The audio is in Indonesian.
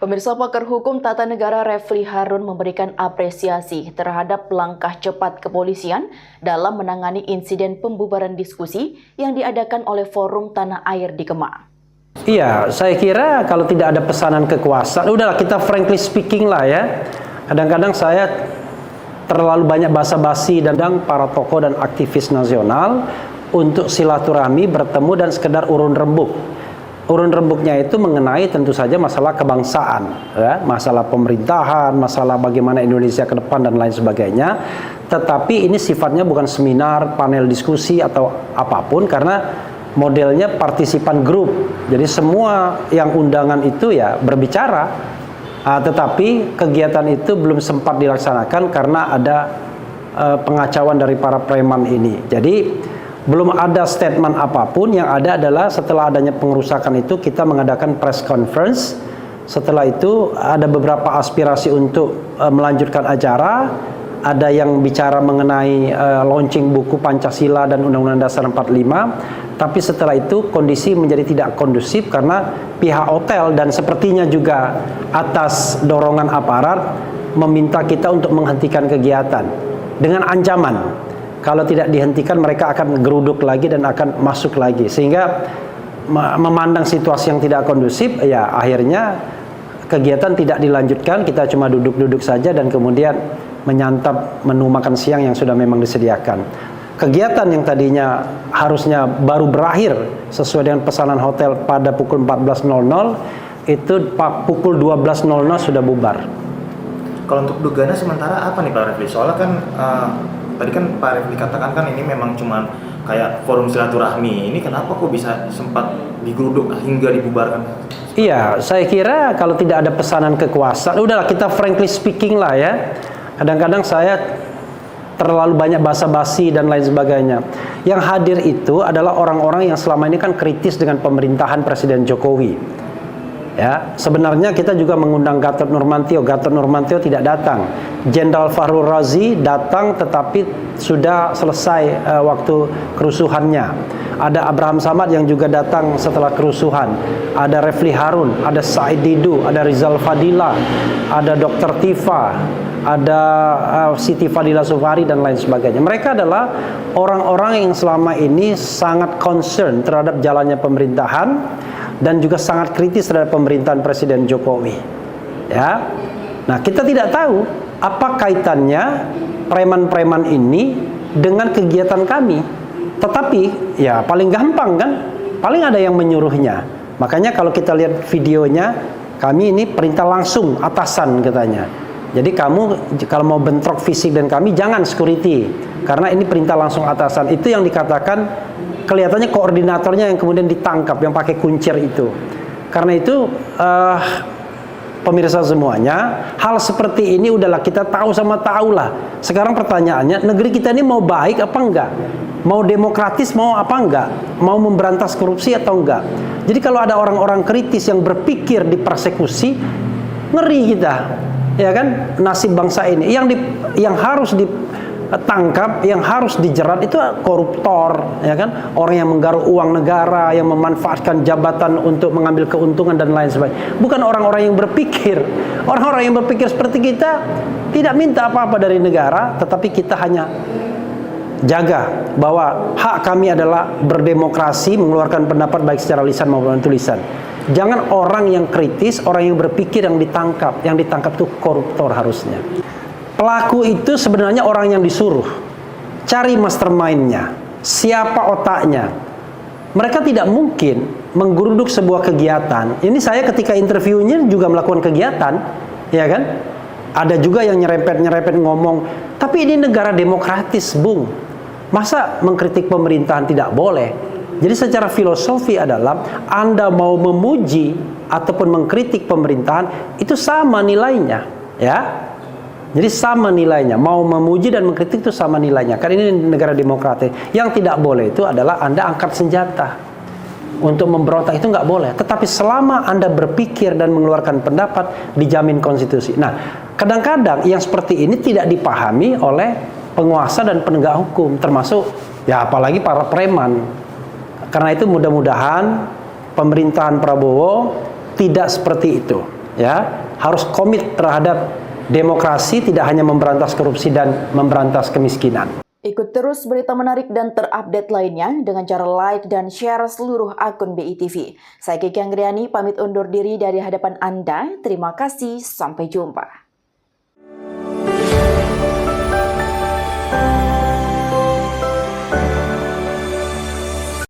Pemirsa, pakar hukum tata negara Refli Harun memberikan apresiasi terhadap langkah cepat kepolisian dalam menangani insiden pembubaran diskusi yang diadakan oleh Forum Tanah Air di Kemang. Iya, saya kira kalau tidak ada pesanan kekuasaan, udahlah kita frankly speaking lah ya. Kadang-kadang saya terlalu banyak basa-basi dan para tokoh dan aktivis nasional untuk silaturahmi, bertemu dan sekedar urun rembuk. Urun rembuknya itu mengenai tentu saja masalah kebangsaan, ya, masalah pemerintahan, masalah bagaimana Indonesia ke depan dan lain sebagainya. Tetapi ini sifatnya bukan seminar, panel diskusi atau apapun, karena modelnya partisipan grup. Jadi semua yang undangan itu ya berbicara, tetapi kegiatan itu belum sempat dilaksanakan karena ada pengacauan dari para preman ini. Jadi belum ada statement apapun. Yang ada adalah setelah adanya pengerusakan itu kita mengadakan press conference. Setelah itu ada beberapa aspirasi untuk melanjutkan acara. Ada yang bicara mengenai launching buku Pancasila dan Undang-Undang Dasar 45. Tapi setelah itu kondisi menjadi tidak kondusif karena pihak hotel dan sepertinya juga atas dorongan aparat meminta kita untuk menghentikan kegiatan dengan ancaman. Kalau tidak dihentikan mereka akan geruduk lagi dan akan masuk lagi. Sehingga memandang situasi yang tidak kondusif, ya akhirnya kegiatan tidak dilanjutkan. Kita cuma duduk-duduk saja dan kemudian menyantap menu makan siang yang sudah memang disediakan. Kegiatan yang tadinya harusnya baru berakhir sesuai dengan pesanan hotel pada pukul 14.00 itu pukul 12.00 sudah bubar. Kalau untuk dugaannya sementara apa nih Pak Refli? Soalnya kan tadi kan Pak Refli katakan kan ini memang cuma kayak forum silaturahmi. Ini kenapa kok bisa sempat digeruduk hingga dibubarkan? Iya, saya kira kalau tidak ada pesanan kekuasaan, udahlah kita frankly speaking lah ya. Kadang-kadang saya terlalu banyak basa-basi dan lain sebagainya. Yang hadir itu adalah orang-orang yang selama ini kan kritis dengan pemerintahan Presiden Jokowi. Ya, sebenarnya kita juga mengundang Gatot Nurmantio. Gatot Nurmantio tidak datang. Jenderal Fahrul Razi datang tetapi sudah selesai waktu kerusuhannya. Ada Abraham Samad yang juga datang setelah kerusuhan. Ada Refli Harun, ada Said Didu, ada Rizal Fadila, ada Dr. Tifa, ada Siti Fadila Sufari dan lain sebagainya. Mereka adalah orang-orang yang selama ini sangat concern terhadap jalannya pemerintahan dan juga sangat kritis terhadap pemerintahan Presiden Jokowi. Ya. Nah, kita tidak tahu apa kaitannya preman-preman ini dengan kegiatan kami. Tetapi ya paling gampang kan, paling ada yang menyuruhnya. Makanya kalau kita lihat videonya, kami ini perintah langsung atasan katanya. Jadi kamu kalau mau bentrok fisik dan kami jangan security, karena ini perintah langsung atasan. Itu yang dikatakan kelihatannya koordinatornya yang kemudian ditangkap, yang pakai kuncir itu. Karena itu pemirsa semuanya, hal seperti ini udahlah kita tahu sama tahu lah. Sekarang pertanyaannya, negeri kita ini mau baik apa enggak? Mau demokratis mau apa enggak? Mau memberantas korupsi atau enggak? Jadi kalau ada orang-orang kritis yang berpikir dipersekusi, ngeri kita. Ya kan, nasib bangsa ini yang harus ditangkap, yang harus dijerat itu koruptor, ya kan, orang yang menggaruk uang negara, yang memanfaatkan jabatan untuk mengambil keuntungan dan lain sebagainya. Bukan orang-orang yang berpikir. Orang-orang yang berpikir seperti kita tidak minta apa-apa dari negara, tetapi kita hanya jaga bahwa hak kami adalah berdemokrasi, mengeluarkan pendapat baik secara lisan maupun tulisan. Jangan orang yang kritis, orang yang berpikir yang ditangkap. Yang ditangkap itu koruptor harusnya. Pelaku itu sebenarnya orang yang disuruh. Cari mastermind-nya. Siapa otaknya. Mereka tidak mungkin menggeruduk sebuah kegiatan. Ini saya ketika interviewnya juga melakukan kegiatan. Ya kan? Ada juga yang nyerempet-nyerempet ngomong. Tapi ini negara demokratis, Bung. Masa mengkritik pemerintahan tidak boleh? Jadi secara filosofi adalah Anda mau memuji ataupun mengkritik pemerintahan itu sama nilainya, ya. Jadi sama nilainya, mau memuji dan mengkritik itu sama nilainya. Karena ini negara demokratis. Yang tidak boleh itu adalah Anda angkat senjata untuk memberontak, itu nggak boleh. Tetapi selama Anda berpikir dan mengeluarkan pendapat, dijamin konstitusi. Nah, kadang-kadang yang seperti ini tidak dipahami oleh penguasa dan penegak hukum, termasuk ya apalagi para preman. Karena itu mudah-mudahan pemerintahan Prabowo tidak seperti itu. ya harus komit terhadap demokrasi, tidak hanya memberantas korupsi dan memberantas kemiskinan. Ikut terus berita menarik dan terupdate lainnya dengan cara like dan share seluruh akun BITV. Saya Kiki Anggriani pamit undur diri dari hadapan Anda. Terima kasih, sampai jumpa.